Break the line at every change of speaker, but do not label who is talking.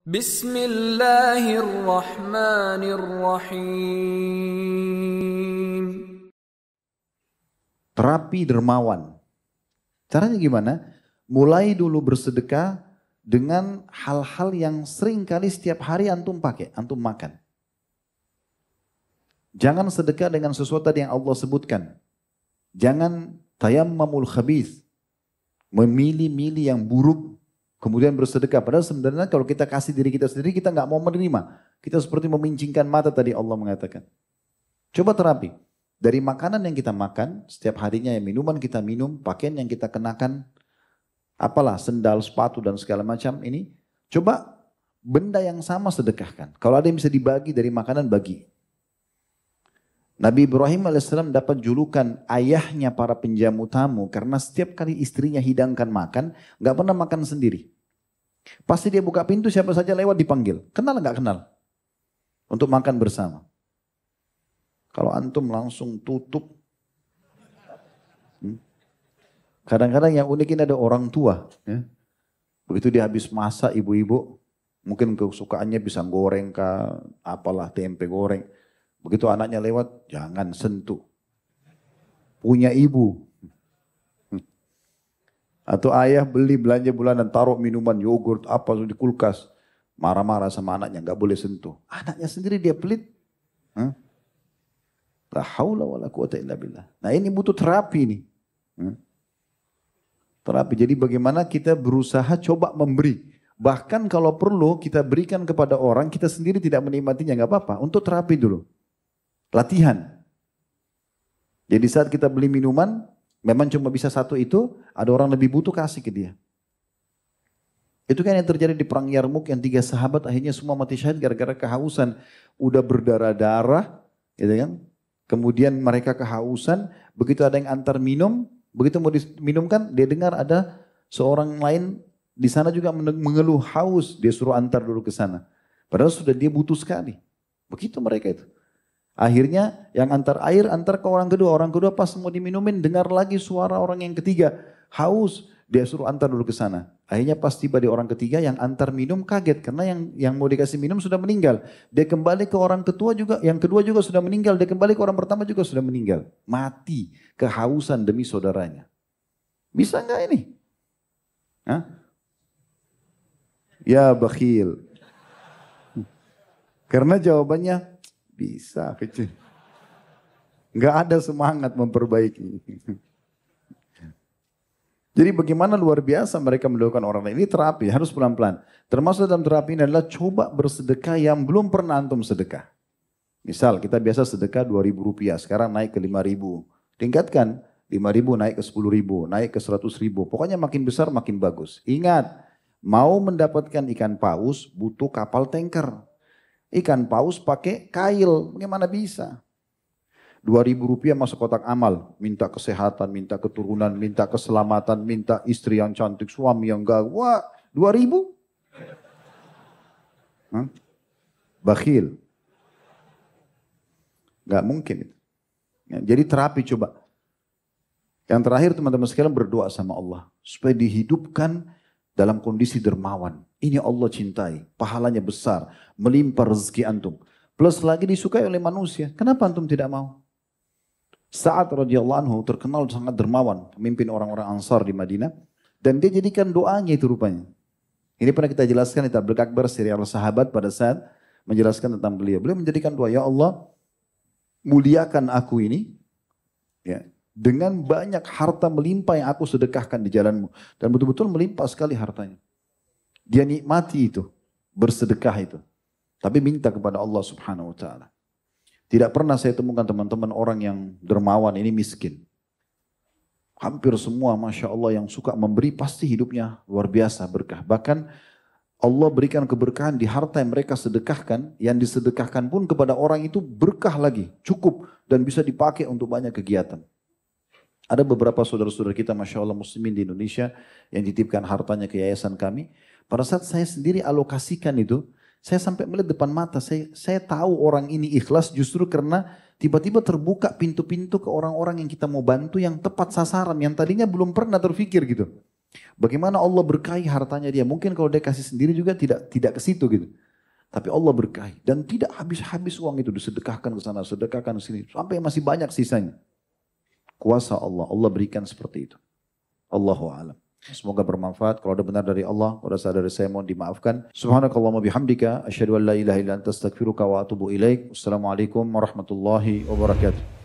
Bismillahirrahmanirrahim.
Terapi dermawan. Caranya gimana? Mulai dulu bersedekah dengan hal-hal yang sering kali setiap hari antum pakai, antum makan. Jangan sedekah dengan sesuatu yang Allah sebutkan. Jangan tayammamul khabith. Memilih-milih yang buruk, kemudian bersedekah. Padahal sebenarnya kalau kita kasih diri kita sendiri, kita nggak mau menerima. Kita seperti memincingkan mata tadi Allah mengatakan. Coba terapi. Dari makanan yang kita makan, setiap harinya yang minuman kita minum, pakaian yang kita kenakan, apalah sendal, sepatu dan segala macam ini, coba benda yang sama sedekahkan. Kalau ada yang bisa dibagi dari makanan, bagi. Nabi Ibrahim alaihissalam dapat julukan ayahnya para penjamu tamu karena setiap kali istrinya hidangkan makan, nggak pernah makan sendiri. Pasti dia buka pintu, siapa saja lewat dipanggil. Kenal nggak kenal? Untuk makan bersama. Kalau antum langsung tutup. Kadang-kadang yang unik ini ada orang tua. Ya. Begitu dia habis masak ibu-ibu, mungkin kesukaannya bisa goreng kah, apalah tempe goreng. Begitu anaknya lewat, jangan sentuh. Punya ibu. Atau ayah beli belanja bulanan, taruh minuman, yogurt, apa di kulkas. Marah-marah sama anaknya, nggak boleh sentuh. Anaknya sendiri dia pelit. La haula wala quwata illa billah. Nah ini butuh terapi nih. Terapi. Jadi bagaimana kita berusaha coba memberi. Bahkan kalau perlu kita berikan kepada orang, kita sendiri tidak menikmatinya, nggak apa-apa. Untuk terapi dulu. Latihan. Jadi saat kita beli minuman, memang cuma bisa satu itu, ada orang lebih butuh, kasih ke dia. Itu kan yang terjadi di perang Yarmuk yang 3 sahabat akhirnya semua mati syahid gara-gara kehausan. Udah berdarah-darah, gitu kan. Kemudian mereka kehausan, begitu ada yang antar minum, begitu mau diminumkan, dia dengar ada seorang lain di sana juga mengeluh haus, dia suruh antar dulu ke sana. Padahal sudah dia butuh sekali. Begitu mereka itu. Akhirnya yang antar air, antar ke orang kedua pas mau diminumin, dengar lagi suara orang yang ketiga, haus, dia suruh antar dulu ke sana. Akhirnya pas tiba di orang ketiga, yang antar minum kaget karena yang mau dikasih minum sudah meninggal. Dia kembali ke orang ketua juga, yang kedua juga sudah meninggal. Dia kembali ke orang pertama juga sudah meninggal. Mati kehausan demi saudaranya. Bisa nggak ini? Hah? Ya bakhil. Karena jawabannya bisa kecil. Nggak ada semangat memperbaiki. Jadi bagaimana luar biasa mereka melakukan orang lain. Ini terapi, harus pelan-pelan. Termasuk dalam terapi ini adalah coba bersedekah yang belum pernah antum sedekah. Misal kita biasa sedekah 2.000 rupiah, sekarang naik ke 5.000. Tingkatkan 5.000 naik ke 10.000, naik ke 100.000. Pokoknya makin besar makin bagus. Ingat, mau mendapatkan ikan paus butuh kapal tanker. Ikan paus pakai kail, bagaimana bisa? 2.000 rupiah masuk kotak amal, minta kesehatan, minta keturunan, minta keselamatan, minta istri yang cantik, suami yang gagah. Wah, 2.000? Bakhil. Gak mungkin itu. Ya, jadi terapi coba. Yang terakhir teman-teman sekalian berdoa sama Allah. Supaya dihidupkan dalam kondisi dermawan. Ini Allah cintai, pahalanya besar, melimpah rezeki antum. Plus lagi disukai oleh manusia. Kenapa antum tidak mau? Sa'ad radhiyallahu anhu terkenal sangat dermawan, pemimpin orang-orang Ansar di Madinah, dan dia jadikan doanya itu rupanya. Ini pernah kita jelaskan di Tabligh Akbar serial sahabat pada saat menjelaskan tentang beliau. Beliau menjadikan doa, ya Allah, muliakan aku ini ya, dengan banyak harta melimpah yang aku sedekahkan di jalanmu. Dan betul-betul melimpah sekali hartanya. Dia nikmati itu, bersedekah itu. Tapi minta kepada Allah subhanahu wa ta'ala. Tidak pernah saya temukan teman-teman orang yang dermawan ini miskin. Hampir semua Masya Allah yang suka memberi pasti hidupnya luar biasa berkah. Bahkan Allah berikan keberkahan di harta yang mereka sedekahkan. Yang disedekahkan pun kepada orang itu berkah lagi. Cukup dan bisa dipakai untuk banyak kegiatan. Ada beberapa saudara-saudara kita Masya Allah muslimin di Indonesia yang dititipkan hartanya ke yayasan kami. Pada saat saya sendiri alokasikan itu, saya sampai melihat depan mata, saya tahu orang ini ikhlas justru karena tiba-tiba terbuka pintu-pintu ke orang-orang yang kita mau bantu yang tepat sasaran, yang tadinya belum pernah terfikir gitu. Bagaimana Allah berkahi hartanya dia. Mungkin kalau dia kasih sendiri juga tidak ke situ gitu. Tapi Allah berkahi. Dan tidak habis-habis uang itu disedekahkan ke sana, sedekahkan ke sini. Sampai masih banyak sisanya. Kuasa Allah, Allah berikan seperti itu. Allahu a'lam. Semoga bermanfaat. Kalau ada benar dari Allah, kalau ada salah dari saya mohon dimaafkan. Subhanakallahumma bihamdika, asyhadu an la ilaha illa anta astaghfiruka wa atubu ilaik. Wassalamualaikum warahmatullahi wabarakatuh.